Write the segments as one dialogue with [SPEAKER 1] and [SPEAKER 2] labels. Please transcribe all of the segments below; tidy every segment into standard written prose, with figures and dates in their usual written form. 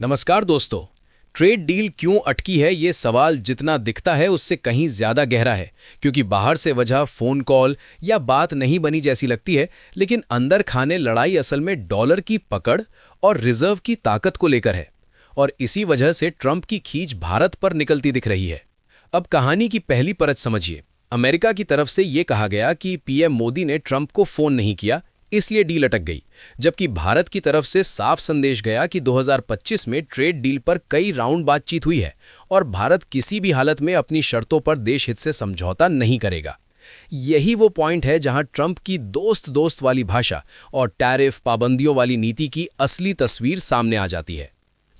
[SPEAKER 1] नमस्कार दोस्तों। Trade deal क्यों अटकी है, ये सवाल जितना दिखता है उससे कहीं ज्यादा गहरा है। क्योंकि बाहर से वजह फोन कॉल या बात नहीं बनी जैसी लगती है, लेकिन अंदर खाने लड़ाई असल में डॉलर की पकड़ और रिजर्व की ताकत को लेकर है। और इसी वजह से ट्रंप की खींच भारत पर निकलती दिख रही है। अब कहानी की पहली परत समझिए। अमेरिका की तरफ से ये कहा गया कि पीएम मोदी ने ट्रंप को फोन नहीं किया, इसलिए डील अटक गई। जबकि भारत की तरफ से साफ संदेश गया कि 2025 में ट्रेड डील पर कई राउंड बातचीत हुई है और भारत किसी भी हालत में अपनी शर्तों पर देश हित से समझौता नहीं करेगा। यही वो पॉइंट है जहां ट्रंप की दोस्त दोस्त वाली भाषा और टैरिफ पाबंदियों वाली नीति की असली तस्वीर सामने आ जाती है।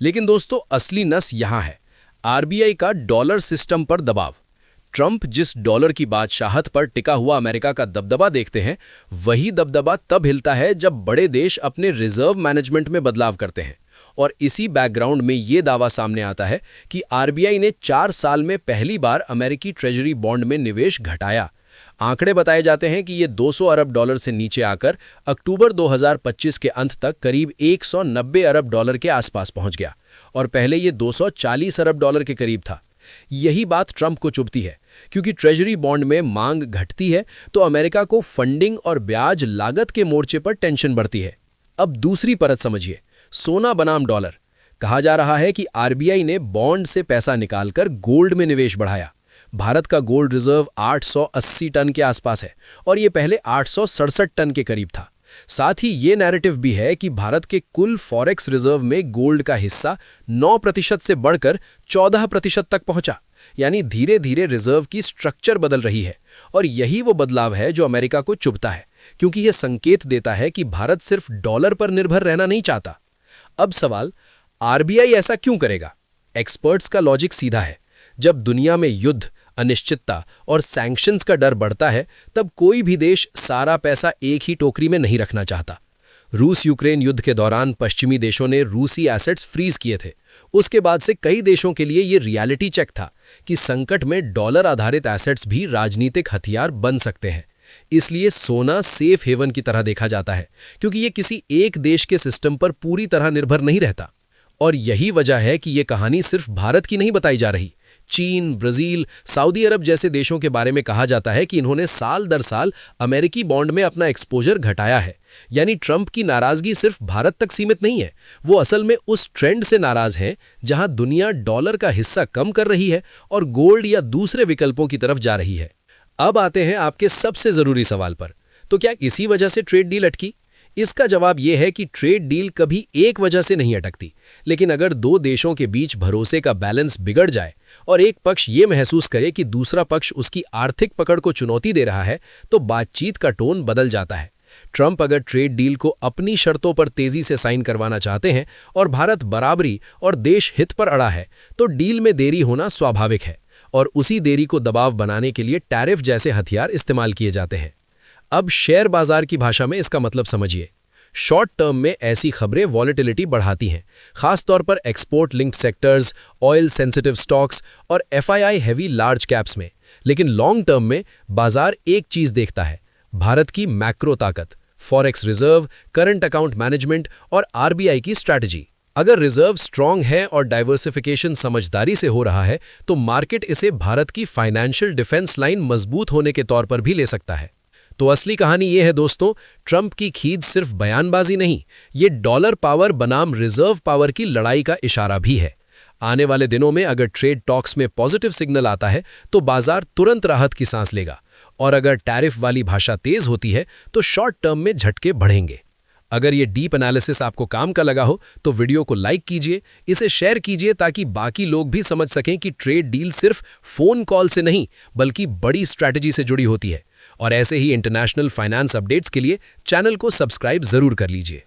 [SPEAKER 1] लेकिन दोस्तों, असली नस यहां है, आरबीआई का डॉलर सिस्टम पर दबाव। ट्रंप जिस डॉलर की बादशाहत पर टिका हुआ अमेरिका का दबदबा देखते हैं, वही दबदबा तब हिलता है जब बड़े देश अपने रिजर्व मैनेजमेंट में बदलाव करते हैं। और इसी बैकग्राउंड में ये दावा सामने आता है कि आरबीआई ने 4 साल में पहली बार अमेरिकी ट्रेजरी बॉन्ड में निवेश घटाया। आंकड़े बताए जाते हैं कि ये 200 अरब डॉलर से नीचे आकर अक्टूबर 2025 के अंत तक करीब 190 अरब डॉलर के आसपास पहुंच गया और पहले ये 240 अरब डॉलर के करीब था। यही बात ट्रंप को चुभती है, क्योंकि ट्रेजरी बॉन्ड में मांग घटती है तो अमेरिका को फंडिंग और ब्याज लागत के मोर्चे पर टेंशन बढ़ती है। अब दूसरी परत समझिए, सोना बनाम डॉलर। कहा जा रहा है कि आरबीआई ने बॉन्ड से पैसा निकालकर गोल्ड में निवेश बढ़ाया। भारत का गोल्ड रिजर्व 880 टन के आसपास है और ये पहले 867 टन के करीब था। साथ ही ये नैरेटिव भी है कि भारत के कुल फॉरेक्स रिजर्व में गोल्ड का हिस्सा 9% से बढ़कर 14% तक पहुंचा। यानी धीरे धीरे रिजर्व की स्ट्रक्चर बदल रही है और यही वो बदलाव है जो अमेरिका को चुभता है, क्योंकि यह संकेत देता है कि भारत सिर्फ डॉलर पर निर्भर रहना नहीं चाहता। अब सवाल, आरबीआई ऐसा क्यों करेगा? एक्सपर्ट्स का लॉजिक सीधा है। जब दुनिया में युद्ध, अनिश्चितता और सैंक्शंस का डर बढ़ता है, तब कोई भी देश सारा पैसा एक ही टोकरी में नहीं रखना चाहता। रूस यूक्रेन युद्ध के दौरान पश्चिमी देशों ने रूसी एसेट्स फ्रीज किए थे। उसके बाद से कई देशों के लिए यह रियलिटी चेक था कि संकट में डॉलर आधारित एसेट्स भी राजनीतिक हथियार बन सकते हैं। इसलिए सोना सेफ हेवन की तरह देखा जाता है, क्योंकि यह किसी एक देश के सिस्टम पर पूरी तरह निर्भर नहीं रहता। और यही वजह है कि यह कहानी सिर्फ भारत की नहीं बताई जा रही। चीन, ब्राजील, सऊदी अरब जैसे देशों के बारे में कहा जाता है कि इन्होंने साल दर साल अमेरिकी बॉन्ड में अपना एक्सपोजर घटाया है। यानी ट्रंप की नाराजगी सिर्फ भारत तक सीमित नहीं है, वो असल में उस ट्रेंड से नाराज हैं जहां दुनिया डॉलर का हिस्सा कम कर रही है और गोल्ड या दूसरे विकल्पों की तरफ जा रही है। अब आते हैं आपके सबसे जरूरी सवाल पर, तो क्या इसी वजह से ट्रेड डील अटकी? इसका जवाब यह है कि ट्रेड डील कभी एक वजह से नहीं अटकती, लेकिन अगर दो देशों के बीच भरोसे का बैलेंस बिगड़ जाए और एक पक्ष ये महसूस करे कि दूसरा पक्ष उसकी आर्थिक पकड़ को चुनौती दे रहा है, तो बातचीत का टोन बदल जाता है। ट्रंप अगर ट्रेड डील को अपनी शर्तों पर तेजी से साइन करवाना चाहते हैं और भारत बराबरी और देश हित पर अड़ा है, तो डील में देरी होना स्वाभाविक है और उसी देरी को दबाव बनाने के लिए टैरिफ जैसे हथियार इस्तेमाल किए जाते हैं। अब शेयर बाजार की भाषा में इसका मतलब समझिए। शॉर्ट टर्म में ऐसी खबरें वॉलेटिलिटी बढ़ाती हैं, खासतौर पर export linked sectors, oil sensitive stocks और एफआईआई हैवी लार्ज कैप्स में। लेकिन लॉन्ग टर्म में बाजार एक चीज देखता है, भारत की मैक्रो ताकत, forex reserve, current account management और आरबीआई की स्ट्रैटेजी। अगर रिजर्व स्ट्रांग है और डाइवर्सिफिकेशन समझदारी से हो रहा है, तो मार्केट इसे भारत की फाइनेंशियल डिफेंस लाइन मजबूत होने के तौर पर भी ले सकता है। तो असली कहानी यह है दोस्तों, ट्रंप की खींच सिर्फ बयानबाजी नहीं, ये डॉलर पावर बनाम रिजर्व पावर की लड़ाई का इशारा भी है। आने वाले दिनों में अगर ट्रेड टॉक्स में पॉजिटिव सिग्नल आता है तो बाजार तुरंत राहत की सांस लेगा, और अगर टैरिफ वाली भाषा तेज होती है तो शॉर्ट टर्म में झटके बढ़ेंगे। अगर ये डीप एनालिसिस आपको काम का लगा हो तो वीडियो को लाइक कीजिए, इसे शेयर कीजिए ताकि बाकी लोग भी समझ सकें कि ट्रेड डील सिर्फ फोन कॉल से नहीं बल्कि बड़ी स्ट्रैटेजी से जुड़ी होती है। और ऐसे ही इंटरनेशनल फाइनेंस अपडेट्स के लिए चैनल को सब्सक्राइब जरूर कर लीजिए।